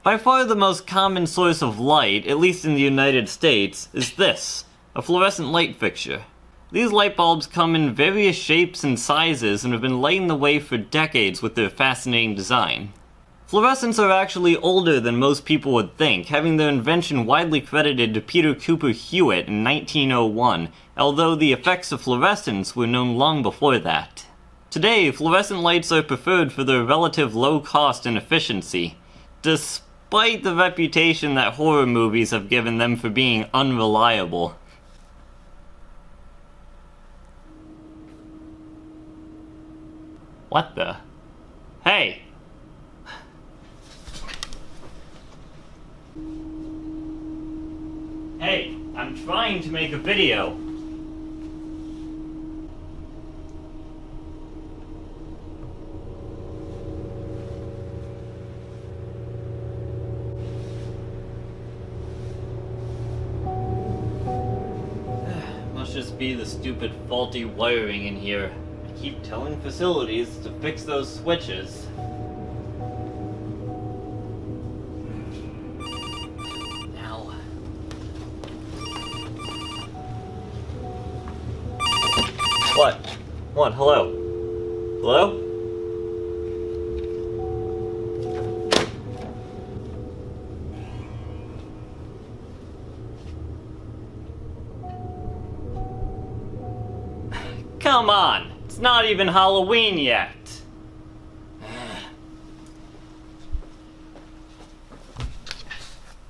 By far the most common source of light, at least in the United States, is this, a fluorescent light fixture. These light bulbs come in various shapes and sizes and have been lighting the way for decades with their fascinating design. Fluorescents are actually older than most people would think, having their invention widely credited to Peter Cooper Hewitt in 1901, although the effects of fluorescence were known long before that. Today, fluorescent lights are preferred for their relative low cost and efficiency, despite the reputation that horror movies have given them for being unreliable. What the? Hey! Hey, I'm trying to make a video. Must just be the stupid faulty wiring in here. I keep telling facilities to fix those switches. What? What? Hello? Hello? Come on! It's not even Halloween yet!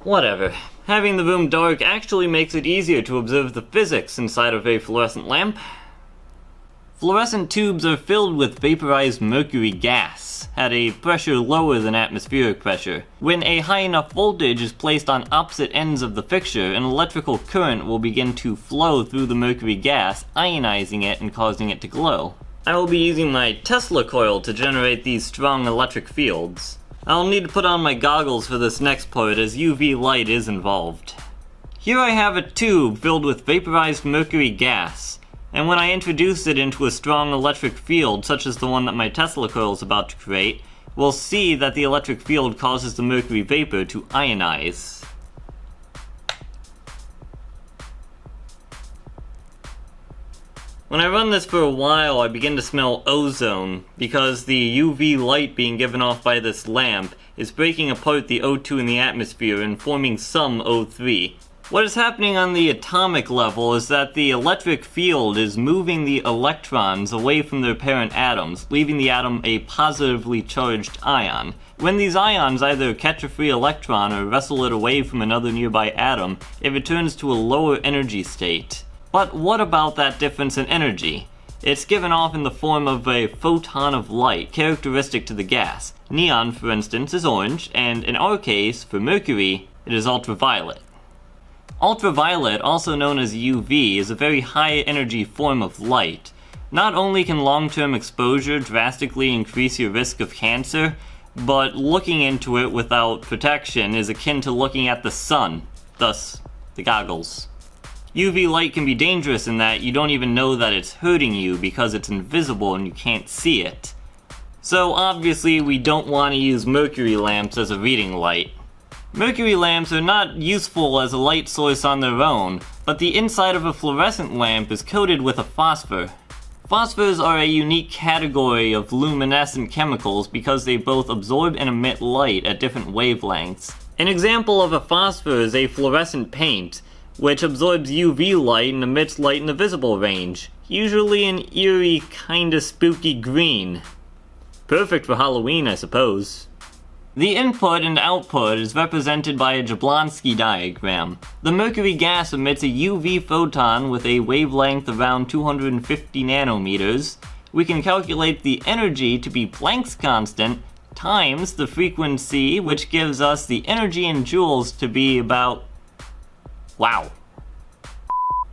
Whatever. Having the room dark actually makes it easier to observe the physics inside of a fluorescent lamp. Fluorescent tubes are filled with vaporized mercury gas, at a pressure lower than atmospheric pressure. When a high enough voltage is placed on opposite ends of the fixture, an electrical current will begin to flow through the mercury gas, ionizing it and causing it to glow. I will be using my Tesla coil to generate these strong electric fields. I'll need to put on my goggles for this next part as UV light is involved. Here I have a tube filled with vaporized mercury gas. And when I introduce it into a strong electric field, such as the one that my Tesla coil is about to create, we'll see that the electric field causes the mercury vapor to ionize. When I run this for a while, I begin to smell ozone, because the UV light being given off by this lamp is breaking apart the O2 in the atmosphere and forming some O3. What is happening on the atomic level is that the electric field is moving the electrons away from their parent atoms, leaving the atom a positively charged ion. When these ions either catch a free electron or wrestle it away from another nearby atom, it returns to a lower energy state. But what about that difference in energy? It's given off in the form of a photon of light, characteristic to the gas. Neon, for instance, is orange, and in our case, for mercury, it is ultraviolet. Ultraviolet, also known as UV, is a very high energy form of light. Not only can long-term exposure drastically increase your risk of cancer, but looking into it without protection is akin to looking at the sun, thus the goggles. UV light can be dangerous in that you don't even know that it's hurting you because it's invisible and you can't see it. So obviously we don't want to use mercury lamps as a reading light. Mercury lamps are not useful as a light source on their own, but the inside of a fluorescent lamp is coated with a phosphor. Phosphors are a unique category of luminescent chemicals because they both absorb and emit light at different wavelengths. An example of a phosphor is a fluorescent paint, which absorbs UV light and emits light in the visible range, usually an eerie, kinda spooky green. Perfect for Halloween, I suppose. The input and output is represented by a Jablonski diagram. The mercury gas emits a UV photon with a wavelength around 250 nanometers. We can calculate the energy to be Planck's constant times the frequency, which gives us the energy in joules to be about... wow.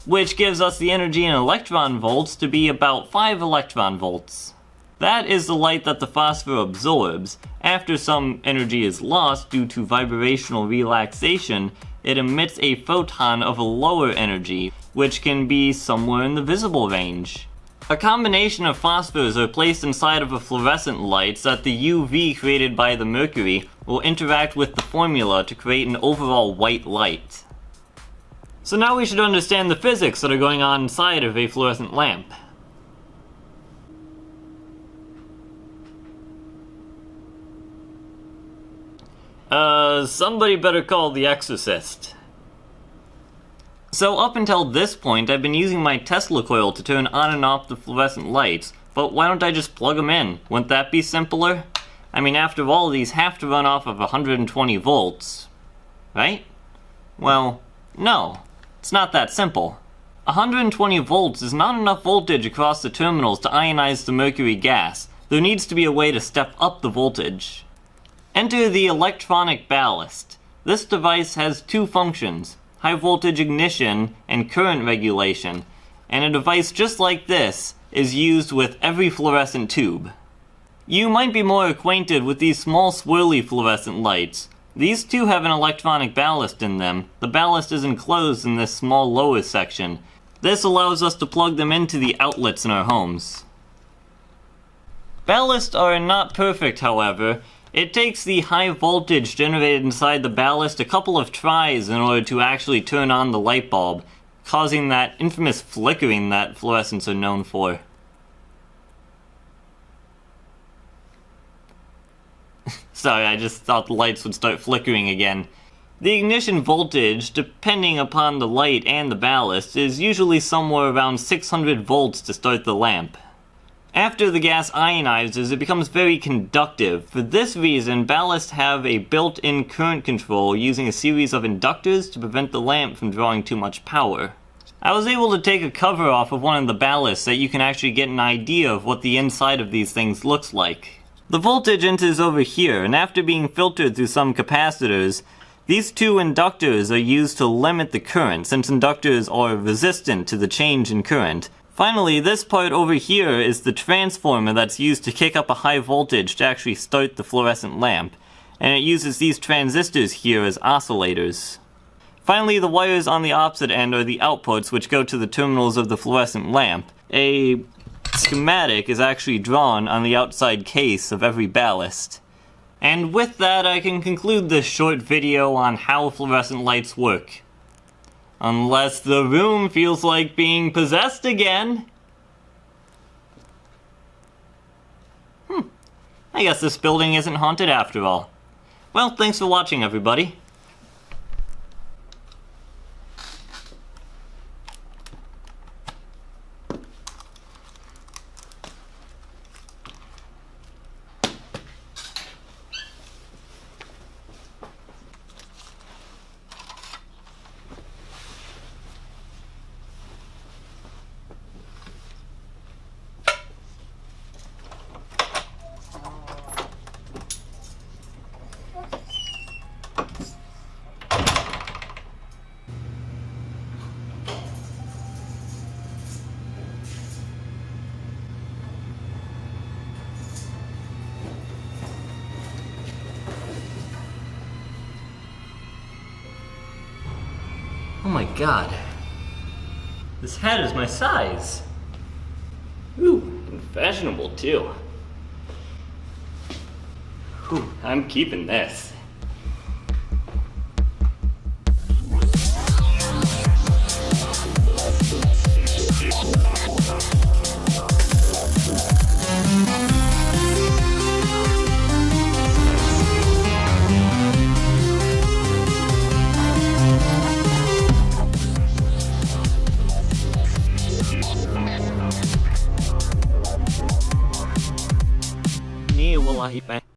Which gives us the energy in electron volts to be about 5 electron volts. That is the light that the phosphor absorbs. After some energy is lost due to vibrational relaxation, it emits a photon of a lower energy, which can be somewhere in the visible range. A combination of phosphors are placed inside of a fluorescent light so that the UV created by the mercury will interact with the formula to create an overall white light. So now we should understand the physics that are going on inside of a fluorescent lamp. Somebody better call the exorcist. So up until this point, I've been using my Tesla coil to turn on and off the fluorescent lights, but why don't I just plug them in? Wouldn't that be simpler? I mean, after all, these have to run off of 120 volts, right? Well, no, it's not that simple. 120 volts is not enough voltage across the terminals to ionize the mercury gas. There needs to be a way to step up the voltage. Enter the electronic ballast. This device has two functions: high voltage ignition and current regulation, and a device just like this is used with every fluorescent tube. You might be more acquainted with these small swirly fluorescent lights. These too have an electronic ballast in them. The ballast is enclosed in this small lower section. This allows us to plug them into the outlets in our homes. Ballasts are not perfect, however. It takes the high voltage generated inside the ballast a couple of tries in order to actually turn on the light bulb, causing that infamous flickering that fluorescents are known for. Sorry, I just thought the lights would start flickering again. The ignition voltage, depending upon the light and the ballast, is usually somewhere around 600 volts to start the lamp. After the gas ionizes, it becomes very conductive. For this reason, ballasts have a built-in current control using a series of inductors to prevent the lamp from drawing too much power. I was able to take a cover off of one of the ballasts so that you can actually get an idea of what the inside of these things looks like. The voltage enters over here, and after being filtered through some capacitors, these two inductors are used to limit the current, since inductors are resistant to the change in current. Finally, this part over here is the transformer that's used to kick up a high voltage to actually start the fluorescent lamp, and it uses these transistors here as oscillators. Finally, the wires on the opposite end are the outputs which go to the terminals of the fluorescent lamp. A schematic is actually drawn on the outside case of every ballast. And with that, I can conclude this short video on how fluorescent lights work. Unless the room feels like being possessed again. I guess this building isn't haunted after all. Well, thanks for watching, everybody. Oh my god. This hat is my size. Ooh, and fashionable too. Ooh, I'm keeping this. Wallahi